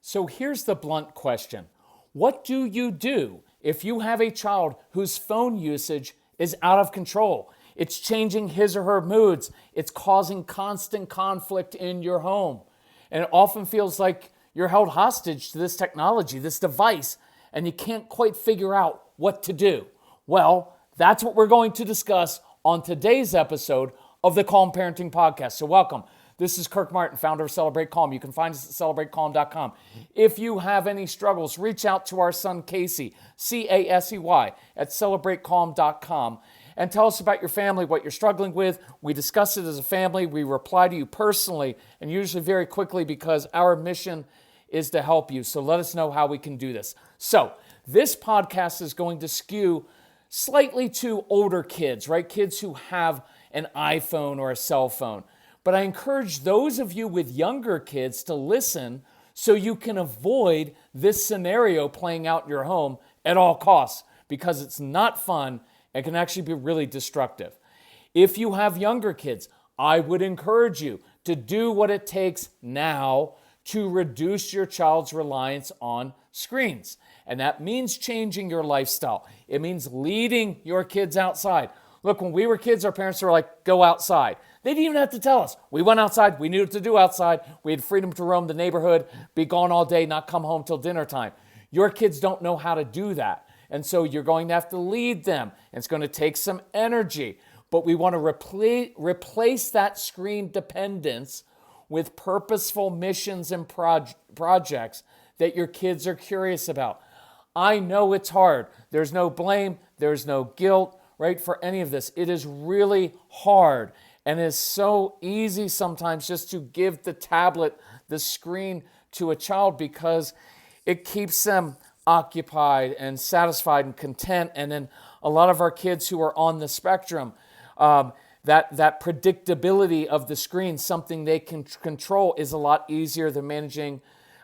So here's the blunt question. What do you do if you have a child whose phone usage is out of control? It's changing his or her moods. It's causing constant conflict in your home. And it often feels like you're held hostage to this technology, this device, and you can't quite figure out what to do. Well, that's what we're going to discuss on today's episode of the Calm Parenting Podcast. So welcome. This is Kirk Martin, founder of Celebrate Calm. You can find us at celebratecalm.com. If you have any struggles, reach out to our son Casey, Casey, at celebratecalm.com, and tell us about your family, what you're struggling with. We discuss it as a family. We reply to you personally and usually very quickly because our mission is to help you. So let us know how we can do this. So this podcast is going to skew slightly to older kids, right? Kids who have an iPhone or a cell phone. But I encourage those of you with younger kids to listen so you can avoid this scenario playing out in your home at all costs because it's not fun and can actually be really destructive. If you have younger kids, I would encourage you to do what it takes now to reduce your child's reliance on screens. And that means changing your lifestyle. It means leading your kids outside. Look, when we were kids, our parents were like, go outside. They didn't even have to tell us. We went outside. We knew what to do outside. We had freedom to roam the neighborhood, be gone all day, not come home till dinner time. Your kids don't know how to do that. And so you're going to have to lead them. And it's going to take some energy. But we want to replace that screen dependence with purposeful missions and projects that your kids are curious about. I know it's hard. There's no blame. There's no guilt, right, for any of this. It is really hard. And it's so easy sometimes just to give the tablet, the screen to a child because it keeps them occupied and satisfied and content. And then a lot of our kids who are on the spectrum, that predictability of the screen, something they can control, is a lot easier than managing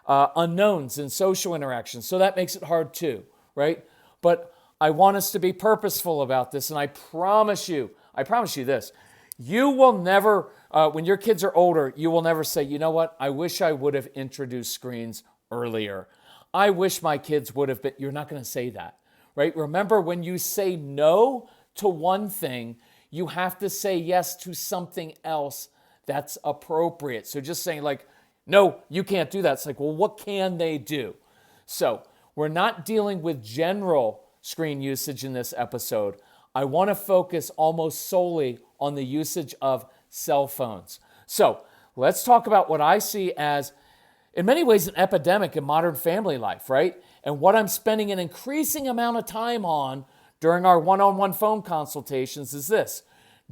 unknowns and social interactions. So that makes it hard too, right? But I want us to be purposeful about this. And I promise you this. You will never, when your kids are older, you will never say, you know what, I wish I would have introduced screens earlier. I wish my kids would have been. You're not going to say that, right? Remember, when you say no to one thing, you have to say yes to something else that's appropriate. So just saying like, no, you can't do that. It's like, well, what can they do? So we're not dealing with general screen usage in this episode. I want to focus almost solely on the usage of cell phones. So let's talk about what I see as, in many ways, an epidemic in modern family life, right? And what I'm spending an increasing amount of time on during our one-on-one phone consultations is this: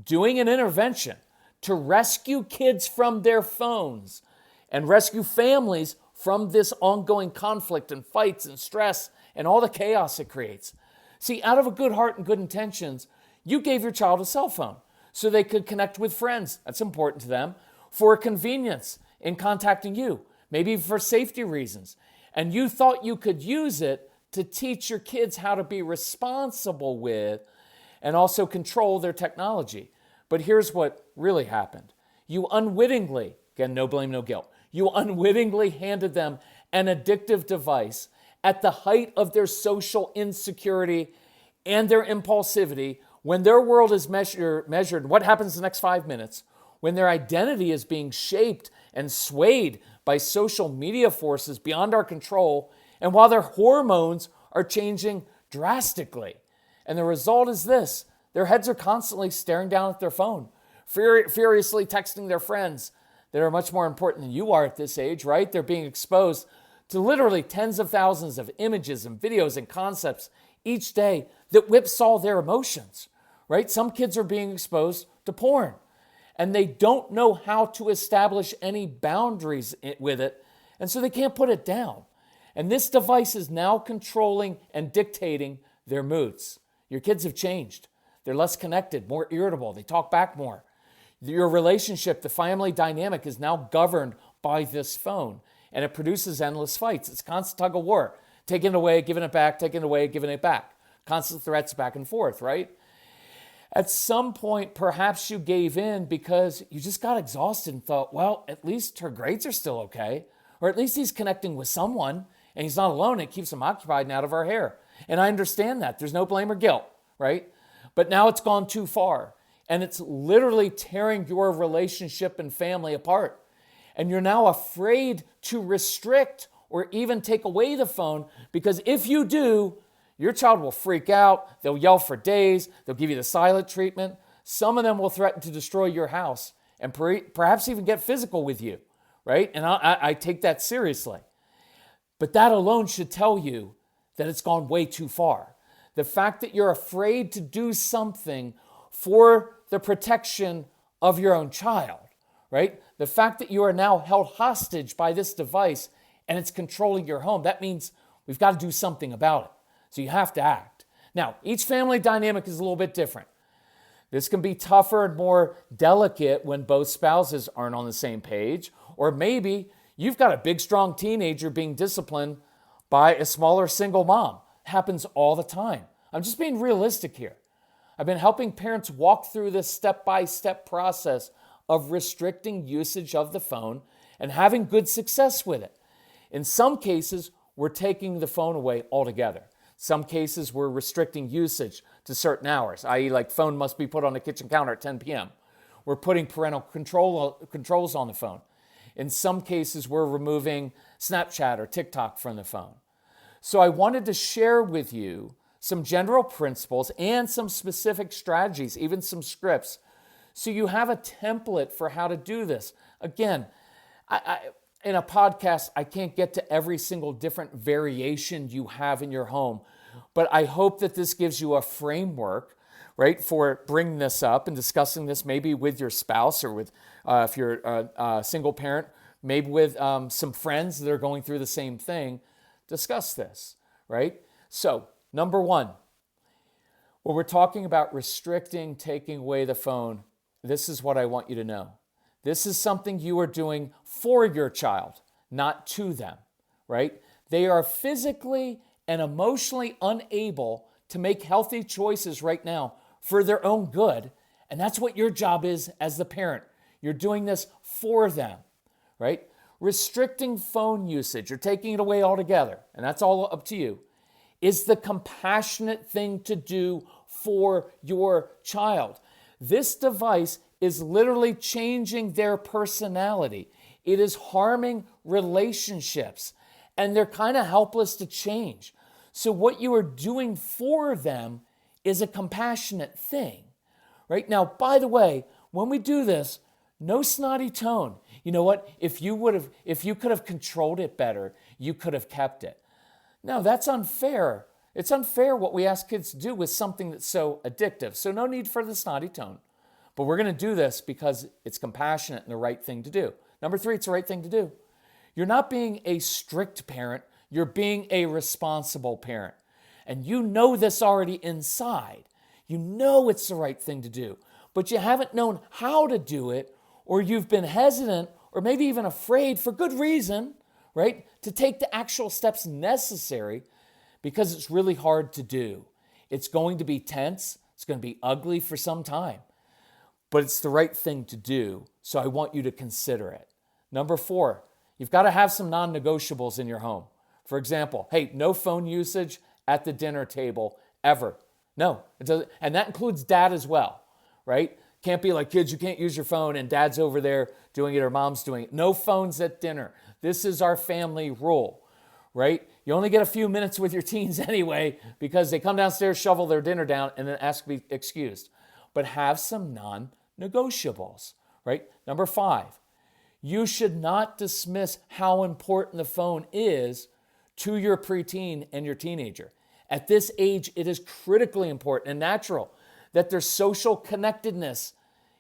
doing an intervention to rescue kids from their phones and rescue families from this ongoing conflict and fights and stress and all the chaos it creates. See, out of a good heart and good intentions, you gave your child a cell phone so they could connect with friends. That's important to them. For convenience in contacting you, maybe for safety reasons. And you thought you could use it to teach your kids how to be responsible with and also control their technology. But here's what really happened. You unwittingly, again, no blame, no guilt, you unwittingly handed them an addictive device at the height of their social insecurity and their impulsivity, when their world is measured, what happens the next 5 minutes, when their identity is being shaped and swayed by social media forces beyond our control, and while their hormones are changing drastically. And the result is this: their heads are constantly staring down at their phone, furiously texting their friends that are much more important than you are at this age, right? They're being exposed to literally tens of thousands of images and videos and concepts each day that whipsaw their emotions, right? Some kids are being exposed to porn, and they don't know how to establish any boundaries with it, and so they can't put it down. And this device is now controlling and dictating their moods. Your kids have changed. They're less connected, more irritable. They talk back more. Your relationship, the family dynamic, is now governed by this phone. And it produces endless fights. It's constant tug of war. Taking it away, giving it back, taking it away, giving it back. Constant threats back and forth, right? At some point, perhaps you gave in because you just got exhausted and thought, well, at least her grades are still okay. Or at least he's connecting with someone and he's not alone. It keeps him occupied and out of our hair. And I understand that. There's no blame or guilt, right? But now it's gone too far. And it's literally tearing your relationship and family apart. And you're now afraid to restrict or even take away the phone, because if you do, your child will freak out. They'll yell for days. They'll give you the silent treatment. Some of them will threaten to destroy your house and perhaps even get physical with you, right? And I take that seriously. But that alone should tell you that it's gone way too far. The fact that you're afraid to do something for the protection of your own child, right? The fact that you are now held hostage by this device and it's controlling your home, that means we've got to do something about it. So you have to act. Now, each family dynamic is a little bit different. This can be tougher and more delicate when both spouses aren't on the same page, or maybe you've got a big, strong teenager being disciplined by a smaller single mom. It happens all the time. I'm just being realistic here. I've been helping parents walk through this step-by-step process of restricting usage of the phone and having good success with it. In some cases, we're taking the phone away altogether. Some cases, we're restricting usage to certain hours, i.e. like phone must be put on the kitchen counter at 10 p.m. We're putting parental controls on the phone. In some cases, we're removing Snapchat or TikTok from the phone. So I wanted to share with you some general principles and some specific strategies, even some scripts, so you have a template for how to do this. Again, in a podcast, I can't get to every single different variation you have in your home, but I hope that this gives you a framework, right, for bringing this up and discussing this maybe with your spouse or with, if you're a single parent, maybe with some friends that are going through the same thing. Discuss this, right? So, number one, when we're talking about restricting, taking away the phone, this is what I want you to know. This is something you are doing for your child, not to them, right? They are physically and emotionally unable to make healthy choices right now for their own good. And that's what your job is as the parent. You're doing this for them, right? Restricting phone usage or taking it away altogether, and that's all up to you, is the compassionate thing to do for your child. This device is literally changing their personality. It is harming relationships, and they're kind of helpless to change. So what you are doing for them is a compassionate thing, right? Now, by the way, when we do this, no snotty tone. You know what? If you could have controlled it better, you could have kept it. No, that's unfair. It's unfair what we ask kids to do with something that's so addictive. So no need for the snotty tone. But we're going to do this because it's compassionate and the right thing to do. Number three, it's the right thing to do. You're not being a strict parent. You're being a responsible parent. And you know this already inside. You know it's the right thing to do. But you haven't known how to do it, or you've been hesitant or maybe even afraid for good reason, right, to take the actual steps necessary because it's really hard to do. It's going to be tense. It's going to be ugly for some time. But it's the right thing to do, so I want you to consider it. Number four, you've got to have some non-negotiables in your home. For example, hey, no phone usage at the dinner table ever. No, it doesn't, and that includes dad as well, right? Can't be like, kids, you can't use your phone and dad's over there doing it or mom's doing it. No phones at dinner. This is our family rule, right? You only get a few minutes with your teens anyway because they come downstairs, shovel their dinner down, and then ask to be excused. But have some non-negotiables, right? Number five, you should not dismiss how important the phone is to your preteen and your teenager. At this age, it is critically important and natural that their social connectedness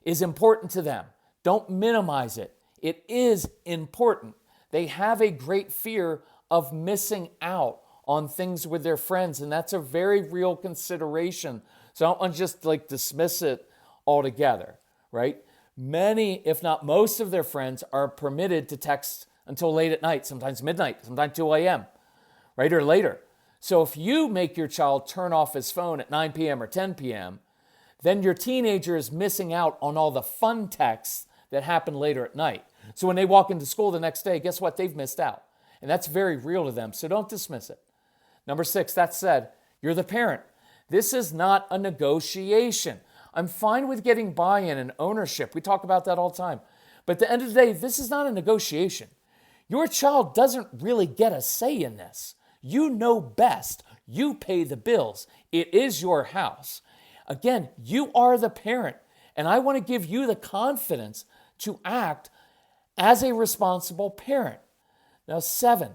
is important to them. Don't minimize it. It is important. They have a great fear of missing out on things with their friends, and that's a very real consideration. So I don't want to just dismiss it altogether, right? Many, if not most of their friends are permitted to text until late at night, sometimes midnight, sometimes 2 a.m., right, or later. So if you make your child turn off his phone at 9 p.m. or 10 p.m., then your teenager is missing out on all the fun texts that happen later at night. So when they walk into school the next day, guess what? They've missed out. And that's very real to them. So don't dismiss it. Number 6, that said, you're the parent. This is not a negotiation. I'm fine with getting buy-in and ownership. We talk about that all the time. But at the end of the day, this is not a negotiation. Your child doesn't really get a say in this. You know best. You pay the bills. It is your house. Again, you are the parent, and I want to give you the confidence to act as a responsible parent. Now, 7,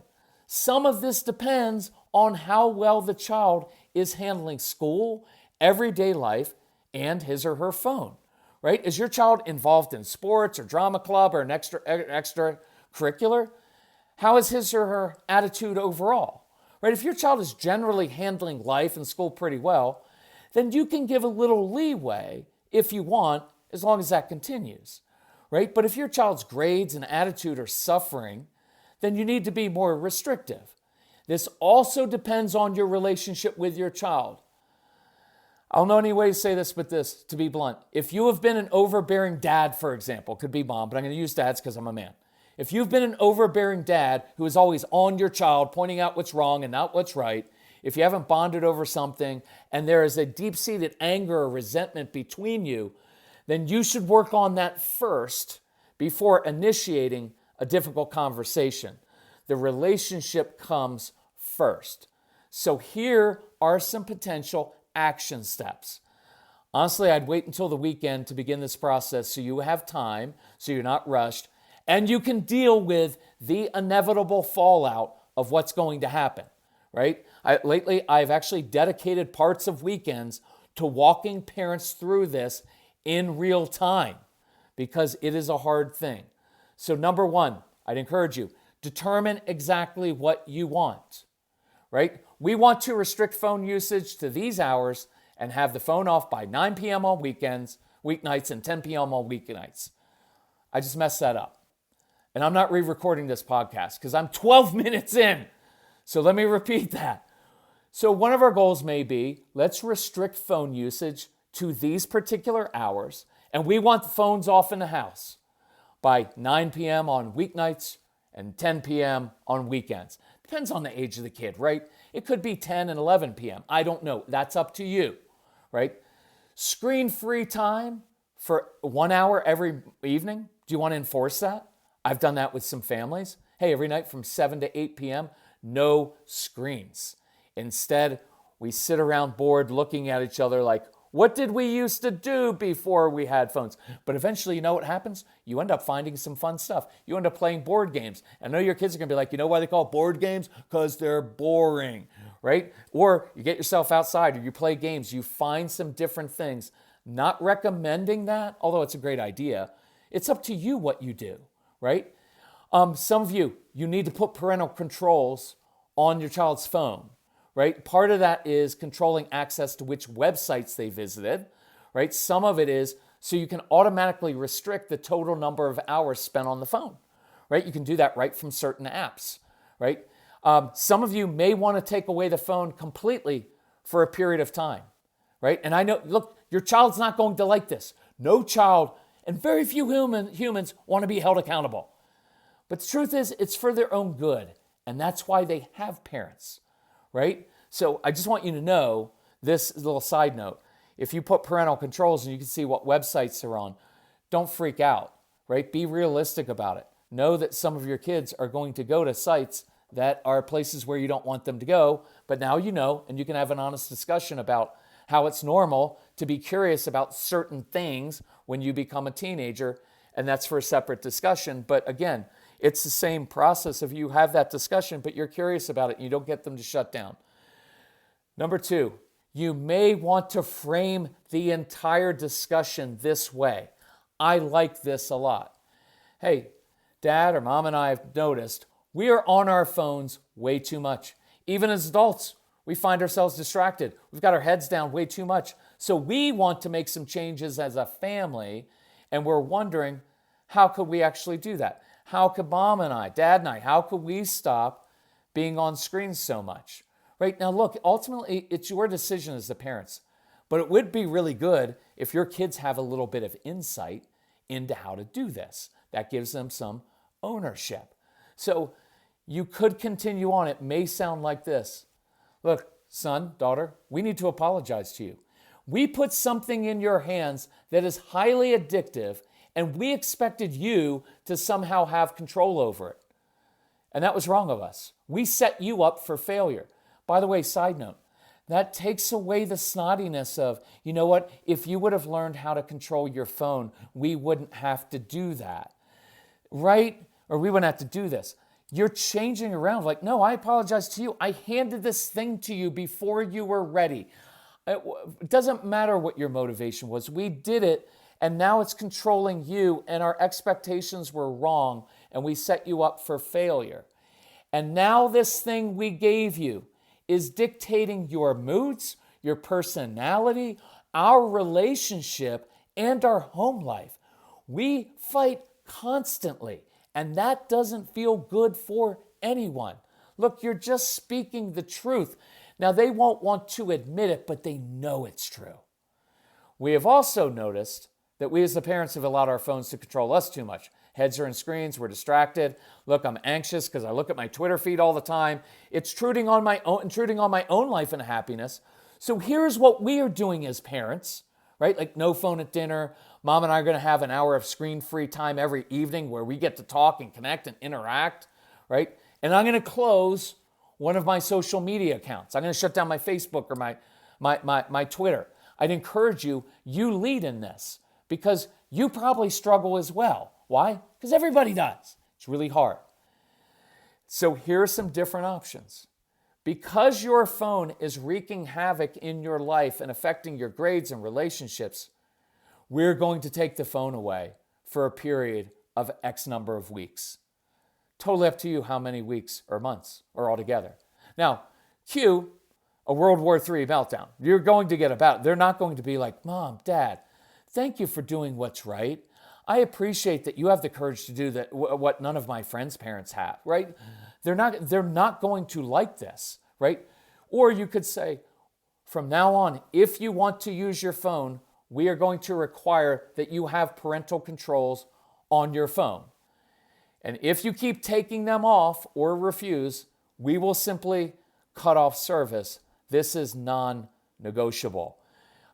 some of this depends on how well the child is handling school, everyday life, and his or her phone, right? Is your child involved in sports or drama club or an extracurricular? How is his or her attitude overall, right? If your child is generally handling life and school pretty well, then you can give a little leeway if you want, as long as that continues, right? But if your child's grades and attitude are suffering, then you need to be more restrictive. This also depends on your relationship with your child. I don't know any way to say this, but this, to be blunt. If you have been an overbearing dad, for example, could be mom, but I'm going to use dads because I'm a man. If you've been an overbearing dad who is always on your child, pointing out what's wrong and not what's right, if you haven't bonded over something and there is a deep-seated anger or resentment between you, then you should work on that first before initiating a difficult conversation. The relationship comes first. So here are some potential action steps. Honestly, I'd wait until the weekend to begin this process so you have time, so you're not rushed, and you can deal with the inevitable fallout of what's going to happen, right? Lately, I've actually dedicated parts of weekends to walking parents through this in real time because it is a hard thing. So number 1, I'd encourage you, determine exactly what you want, right? We want to restrict phone usage to these hours and have the phone off by 9 p.m. on weekends, weeknights, and 10 p.m. on weeknights. I just messed that up. And I'm not re-recording this podcast because I'm 12 minutes in. So let me repeat that. So one of our goals may be, let's restrict phone usage to these particular hours, and we want the phones off in the house by 9 p.m. on weeknights and 10 p.m. on weekends. Depends on the age of the kid, right? It could be 10 and 11 p.m. I don't know. That's up to you, right? Screen-free time for 1 hour every evening. Do you want to enforce that? I've done that with some families. Hey, every night from 7 to 8 p.m., no screens. Instead, we sit around bored looking at each other like, what did we used to do before we had phones? But eventually, you know what happens? You end up finding some fun stuff. You end up playing board games. I know your kids are going to be like, you know why they call it board games? Because they're boring, right? Or you get yourself outside or you play games. You find some different things. Not recommending that, although it's a great idea. It's up to you what you do, right? Some of you need to put parental controls on your child's phone. Right? Part of that is controlling access to which websites they visited, right? Some of it is so you can automatically restrict the total number of hours spent on the phone, right? You can do that right from certain apps, right? Some of you may want to take away the phone completely for a period of time, right? And I know, look, your child's not going to like this. No child, and very few humans want to be held accountable. But the truth is, it's for their own good, and that's why they have parents. Right? So I just want you to know this little side note. If you put parental controls and you can see what websites they're on, don't freak out, right? Be realistic about it. Know that some of your kids are going to go to sites that are places where you don't want them to go, but now you know, and you can have an honest discussion about how it's normal to be curious about certain things when you become a teenager, and that's for a separate discussion. But again, it's the same process if you have that discussion, but you're curious about it and you don't get them to shut down. Number 2, you may want to frame the entire discussion this way. I like this a lot. Hey, Dad or Mom and I have noticed we are on our phones way too much. Even as adults, we find ourselves distracted. We've got our heads down way too much. So we want to make some changes as a family, and we're wondering, how could we actually do that? How could Mom and I, Dad and I, how could we stop being on screens so much? Right? Now, look, ultimately, it's your decision as the parents. But it would be really good if your kids have a little bit of insight into how to do this. That gives them some ownership. So you could continue on. It may sound like this. Look, son, daughter, we need to apologize to you. We put something in your hands that is highly addictive, and we expected you to somehow have control over it. And that was wrong of us. We set you up for failure. By the way, side note, that takes away the snottiness of, you know what, if you would have learned how to control your phone, we wouldn't have to do that, right? Or we wouldn't have to do this. You're changing around like, no, I apologize to you. I handed this thing to you before you were ready. It doesn't matter what your motivation was. We did it, and now it's controlling you, and our expectations were wrong, and we set you up for failure. And now this thing we gave you is dictating your moods, your personality, our relationship, and our home life. We fight constantly, and that doesn't feel good for anyone. Look, you're just speaking the truth. Now, they won't want to admit it, but they know it's true. We have also noticed that we as the parents have allowed our phones to control us too much. Heads are in screens, we're distracted. Look, I'm anxious because I look at my Twitter feed all the time. It's intruding on my own life and happiness. So here's what we are doing as parents, right? Like no phone at dinner. Mom and I are going to have an hour of screen-free time every evening where we get to talk and connect and interact, right? And I'm going to close one of my social media accounts. I'm going to shut down my Facebook or my Twitter. I'd encourage you lead in this because you probably struggle as well. Why? Because everybody does. It's really hard. So here are some different options. Because your phone is wreaking havoc in your life and affecting your grades and relationships, we're going to take the phone away for a period of X number of weeks. Totally up to you how many weeks or months or altogether. Now, cue a World War III meltdown. You're going to get about it. They're not going to be like, Mom, Dad, thank you for doing what's right. I appreciate that you have the courage to do that, what none of my friends' parents have, right? They're not going to like this, right? Or you could say, from now on, if you want to use your phone, we are going to require that you have parental controls on your phone. And if you keep taking them off or refuse, we will simply cut off service. This is non-negotiable.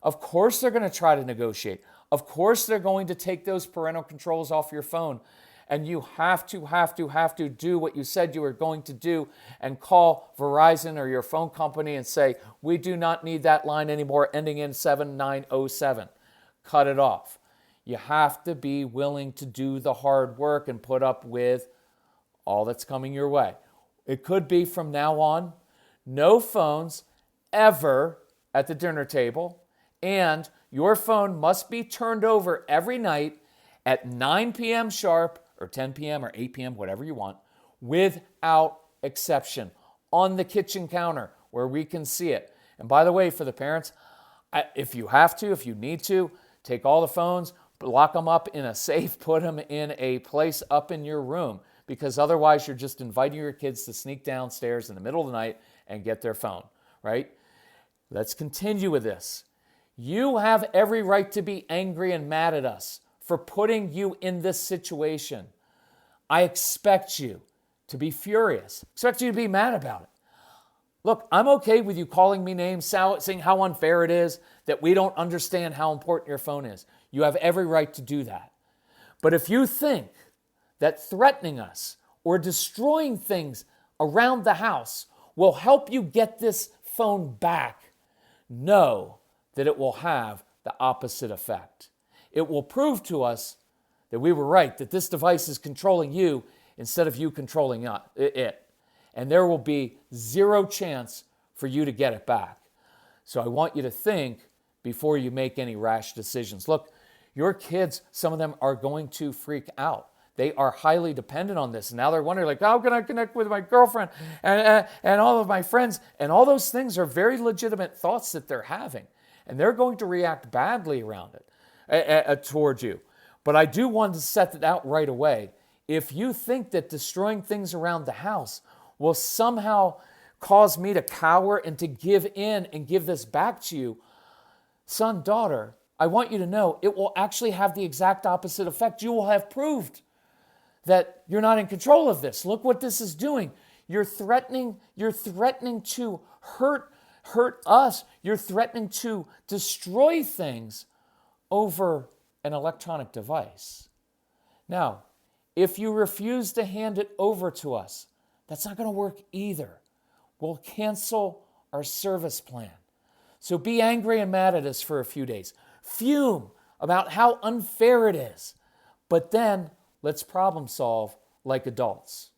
Of course, they're going to try to negotiate. Of course, they're going to take those parental controls off your phone. And you have to do what you said you were going to do and call Verizon or your phone company and say, we do not need that line anymore ending in 7907. Cut it off. You have to be willing to do the hard work and put up with all that's coming your way. It could be from now on, no phones ever at the dinner table, and your phone must be turned over every night at 9 p.m. sharp or 10 p.m. or 8 p.m., whatever you want, without exception, on the kitchen counter where we can see it. And by the way, for the parents, if you have to, if you need to, take all the phones, lock them up in a safe, put them in a place up in your room, because otherwise you're just inviting your kids to sneak downstairs in the middle of the night and get their phone, right? Let's continue with this. You have every right to be angry and mad at us for putting you in this situation. I expect you to be furious. I expect you to be mad about it. Look, I'm okay with you calling me names, saying how unfair it is that we don't understand how important your phone is. You have every right to do that. But if you think that threatening us or destroying things around the house will help you get this phone back, know that it will have the opposite effect. It will prove to us that we were right, that this device is controlling you instead of you controlling it. And there will be zero chance for you to get it back. So I want you to think before you make any rash decisions. Look, your kids, some of them are going to freak out. They are highly dependent on this. And now they're wondering, like, how can I connect with my girlfriend and all of my friends? And all those things are very legitimate thoughts that they're having. And they're going to react badly around it, towards you. But I do want to set it out right away. If you think that destroying things around the house will somehow cause me to cower and to give in and give this back to you, son, daughter, I want you to know it will actually have the exact opposite effect. You will have proved that you're not in control of this. Look what this is doing. You're threatening to hurt us. You're threatening to destroy things over an electronic device. Now, if you refuse to hand it over to us, that's not going to work either. We'll cancel our service plan. So be angry and mad at us for a few days. Fume about how unfair it is. But then let's problem solve like adults.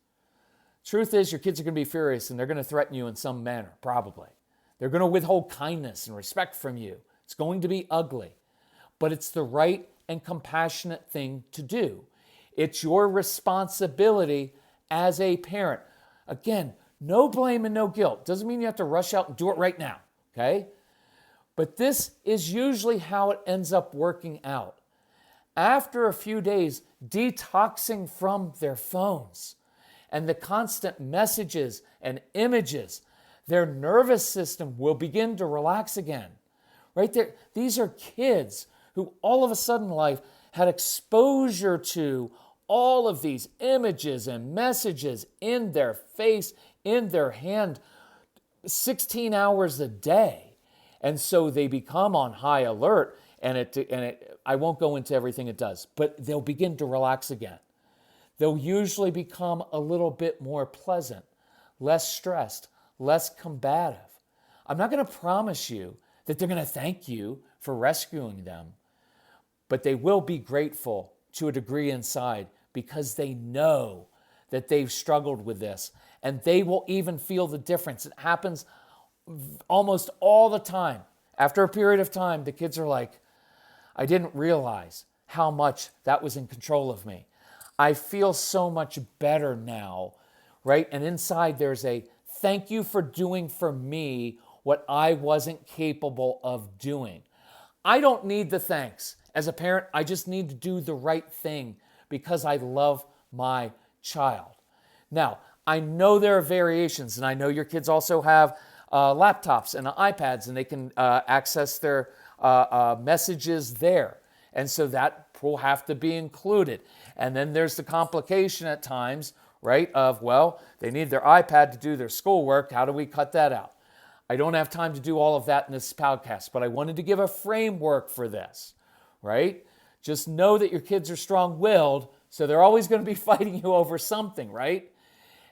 Truth is, your kids are going to be furious and they're going to threaten you in some manner, probably. They're going to withhold kindness and respect from you. It's going to be ugly. But it's the right and compassionate thing to do. It's your responsibility as a parent. Again, no blame and no guilt. Doesn't mean you have to rush out and do it right now, okay? But this is usually how it ends up working out. After a few days, detoxing from their phones and the constant messages and images, their nervous system will begin to relax again. Right there, these are kids who all of a sudden in life had exposure to all of these images and messages in their face, in their hand, 16 hours a day. And so they become on high alert, and I won't go into everything it does, but they'll begin to relax again. They'll usually become a little bit more pleasant, less stressed, less combative. I'm not going to promise you that they're going to thank you for rescuing them, but they will be grateful to a degree inside because they know that they've struggled with this, and they will even feel the difference. It happens almost all the time. After a period of time, the kids are like, I didn't realize how much that was in control of me. I feel so much better now, right? And inside there's a thank you for doing for me what I wasn't capable of doing. I don't need the thanks. As a parent, I just need to do the right thing because I love my child. Now, I know there are variations, and I know your kids also have laptops and iPads, and they can access their messages there. And so that will have to be included. And then there's the complication at times, right, of, well, they need their iPad to do their schoolwork. How do we cut that out? I don't have time to do all of that in this podcast, but I wanted to give a framework for this, right? Just know that your kids are strong-willed, so they're always going to be fighting you over something, right?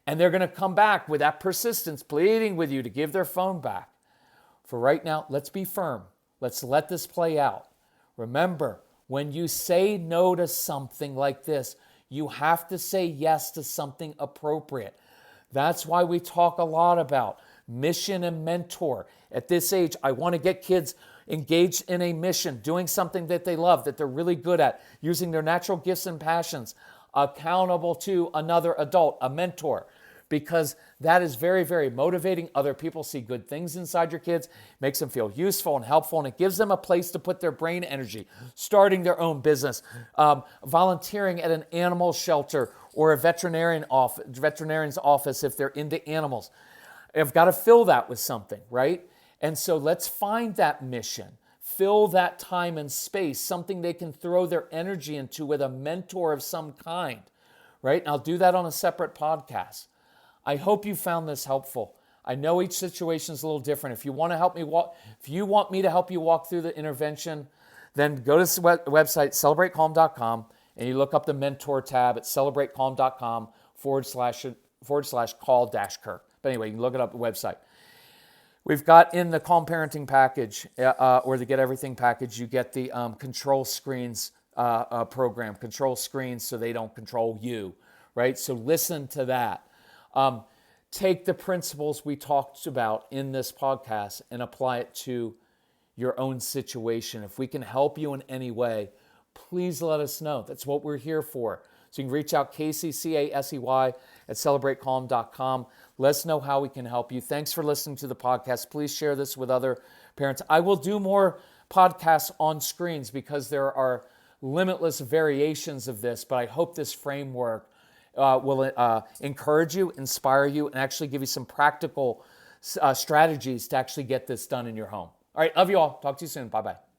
And they're going to come back with that persistence, pleading with you to give their phone back. For right now, let's be firm. Let's let this play out. Remember, when you say no to something like this, you have to say yes to something appropriate. That's why we talk a lot about mission and mentor. At this age, I want to get kids engaged in a mission, doing something that they love, that they're really good at, using their natural gifts and passions, accountable to another adult, a mentor, because that is very, very motivating. Other people see good things inside your kids, makes them feel useful and helpful, and it gives them a place to put their brain energy, starting their own business, volunteering at an animal shelter or a veterinarian's office if they're into animals. I've got to fill that with something, right? And so let's find that mission, fill that time and space, something they can throw their energy into with a mentor of some kind, right? And I'll do that on a separate podcast. I hope you found this helpful. I know each situation is a little different. If you want me to help you walk through the intervention, then go to the website, celebratecalm.com, and you look up the mentor tab at celebratecalm.com /call-Kirk. But anyway, you can look it up at the website. We've got in the Calm Parenting package, or the Get Everything package, you get the control screens program, control screens so they don't control you, right? So listen to that. Take the principles we talked about in this podcast and apply it to your own situation. If we can help you in any way, please let us know. That's what we're here for. So you can reach out, KCCASEY at celebratecalm.com. Let us know how we can help you. Thanks for listening to the podcast. Please share this with other parents. I will do more podcasts on screens because there are limitless variations of this, but I hope this framework will encourage you, inspire you, and actually give you some practical strategies to actually get this done in your home. All right, love you all. Talk to you soon. Bye-bye.